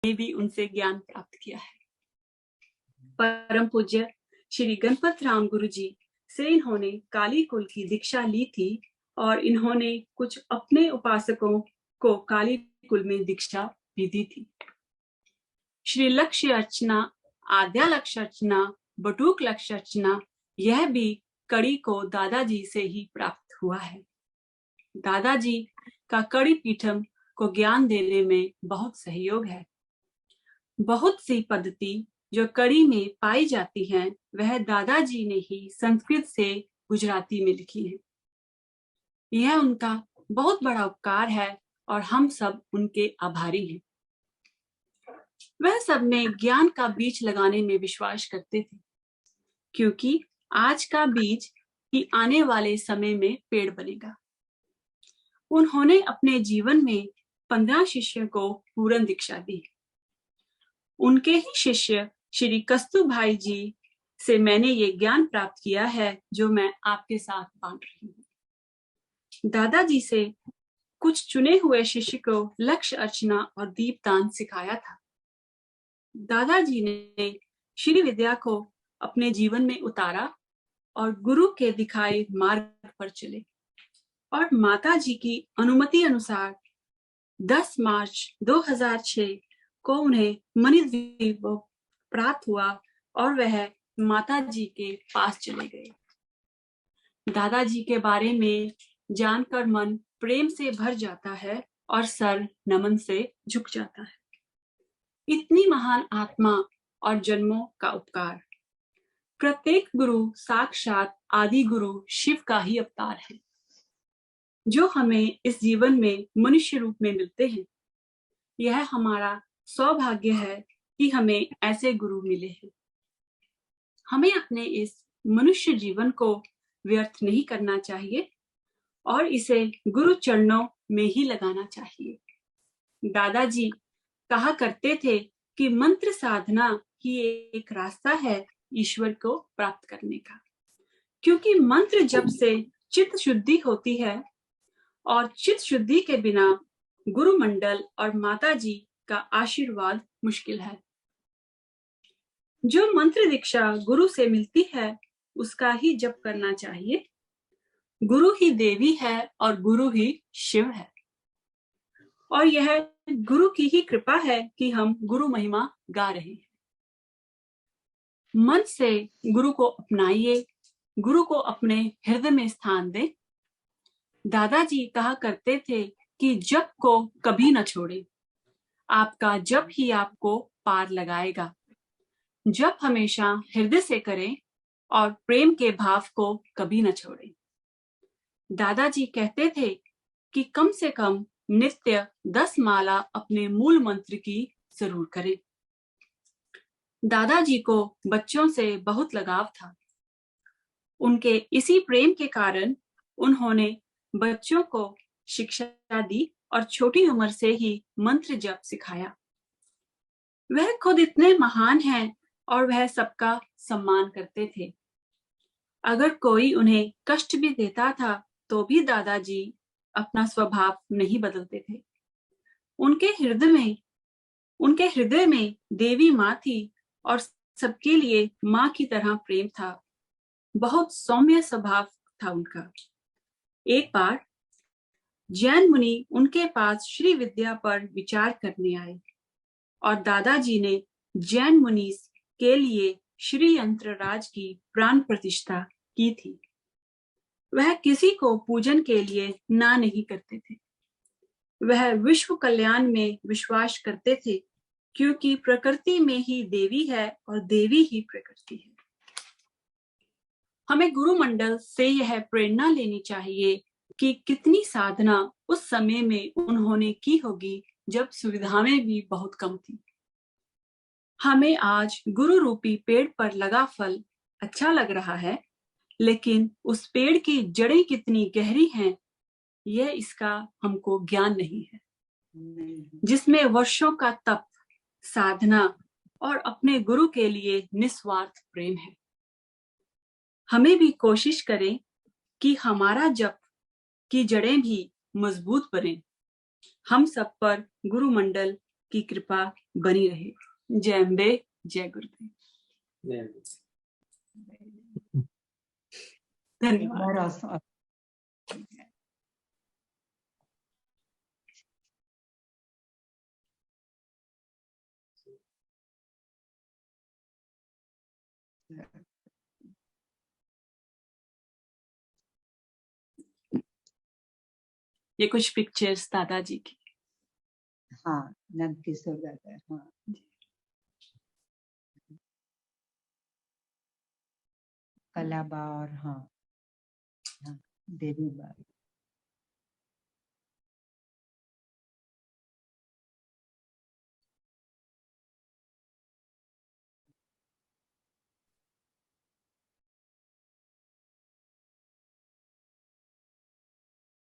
ने भी उनसे ज्ञान प्राप्त किया है। परम पूज्य श्री गणपत राम गुरु जी से इन्होंने काली कुल की दीक्षा ली थी और इन्होंने कुछ अपने उपासकों को काली कुल में दीक्षा भी दी थी। श्री लक्ष्य अर्चना, आद्या लक्ष्य अर्चना, बटुक लक्ष्य अर्चना, यह भी कड़ी को दादाजी से ही प्राप्त हुआ है। दादाजी का कड़ी पीठम को ज्ञान देने में बहुत सहयोग है। बहुत सी पद्धति जो कड़ी में पाई जाती हैं, वह दादाजी ने ही संस्कृत से गुजराती में लिखी है। यह उनका बहुत बड़ा उपकार है और हम सब उनके आभारी हैं। वह सब में ज्ञान का बीज लगाने में विश्वास करते थे, क्योंकि आज का बीज ही आने वाले समय में पेड़ बनेगा। उन्होंने अपने जीवन में 15 शिष्यों को पूर्ण दीक्षा दी। उनके ही शिष्य श्री कस्तु भाई जी से मैंने ये ज्ञान प्राप्त किया है जो मैं आपके साथ बांट रही हूँ। दादाजी से कुछ चुने हुए शिष्य को लक्ष्य अर्चना और दीपदान सिखाया था। दादाजी ने श्री विद्या को अपने जीवन में उतारा और गुरु के दिखाए मार्ग पर चले और माता जी की अनुमति अनुसार 10 मार्च 2006 को उन्हें मणिद्वीप प्राप्त हुआ और वह माता जी के पास चले गए। दादाजी के बारे में जानकर मन प्रेम से भर जाता है और सर नमन से झुक जाता है। इतनी महान आत्मा और जन्मों का उपकार। प्रत्येक गुरु साक्षात आदि गुरु शिव का ही अवतार है, जो हमें इस जीवन में मनुष्य रूप में मिलते हैं। यह हमारा सौभाग्य है कि हमें ऐसे गुरु मिले हैं। हमें अपने इस मनुष्य जीवन को व्यर्थ नहीं करना चाहिए और इसे गुरु चरणों में ही लगाना चाहिए। दादाजी कहा करते थे कि मंत्र साधना ही एक रास्ता है ईश्वर को प्राप्त करने का, क्योंकि मंत्र जप से चित्त शुद्धि होती है और चित्त शुद्धि के बिना गुरु मंडल और माता जी का आशीर्वाद मुश्किल है। जो मंत्र दीक्षा गुरु से मिलती है उसका ही जप करना चाहिए। गुरु ही देवी है और गुरु ही शिव है, और यह गुरु की ही कृपा है कि हम गुरु महिमा गा रहे हैं। मन से गुरु को अपनाइए, गुरु को अपने हृदय में स्थान दें। दादाजी कहा करते थे कि जप को कभी न छोड़े, आपका जप ही आपको पार लगाएगा। जप हमेशा हृदय से करें और प्रेम के भाव को कभी न छोड़ें। दादाजी कहते थे कि कम से कम नित्य 10 माला अपने मूल मंत्र की जरूर करें। दादाजी को बच्चों से बहुत लगाव था। उनके इसी प्रेम के कारण उन्होंने बच्चों को शिक्षा दी और छोटी उम्र से ही मंत्र जप सिखाया। वह खुद इतने महान हैं और वह सबका सम्मान करते थे। अगर कोई उन्हें कष्ट भी देता था तो भी दादाजी अपना स्वभाव नहीं बदलते थे। उनके हृदय में देवी माँ थी और सबके लिए माँ की तरह प्रेम था। बहुत सौम्य स्वभाव था उनका। एक बार जैन मुनि उनके पास श्री विद्या पर विचार करने आए और दादाजी ने जैन मुनि के लिए श्री यंत्रराज की प्राण प्रतिष्ठा की थी। वह किसी को पूजन के लिए ना नहीं करते थे। वह विश्व कल्याण में विश्वास करते थे, क्योंकि प्रकृति में ही देवी है और देवी ही प्रकृति है। हमें गुरु मंडल से यह प्रेरणा लेनी चाहिए कि कितनी साधना उस समय में उन्होंने की होगी जब सुविधाएं भी बहुत कम थी। हमें आज गुरु रूपी पेड़ पर लगा फल अच्छा लग रहा है, लेकिन उस पेड़ की जड़ें कितनी गहरी हैं, यह इसका हमको ज्ञान नहीं है, जिसमें वर्षों का तप, साधना और अपने गुरु के लिए निस्वार्थ प्रेम है। हमें भी कोशिश करें कि हमारा जप की जड़ें भी मजबूत बने। हम सब पर गुरु मंडल की कृपा बनी रहे। जय अम्बे, जय गुरुदेव। धन्यवाद। ये कुछ पिक्चर्स दादाजी की। हाँ, नंद किशोर दादा। हाँ, कलाबा और हाँ, हाँ देवी बा।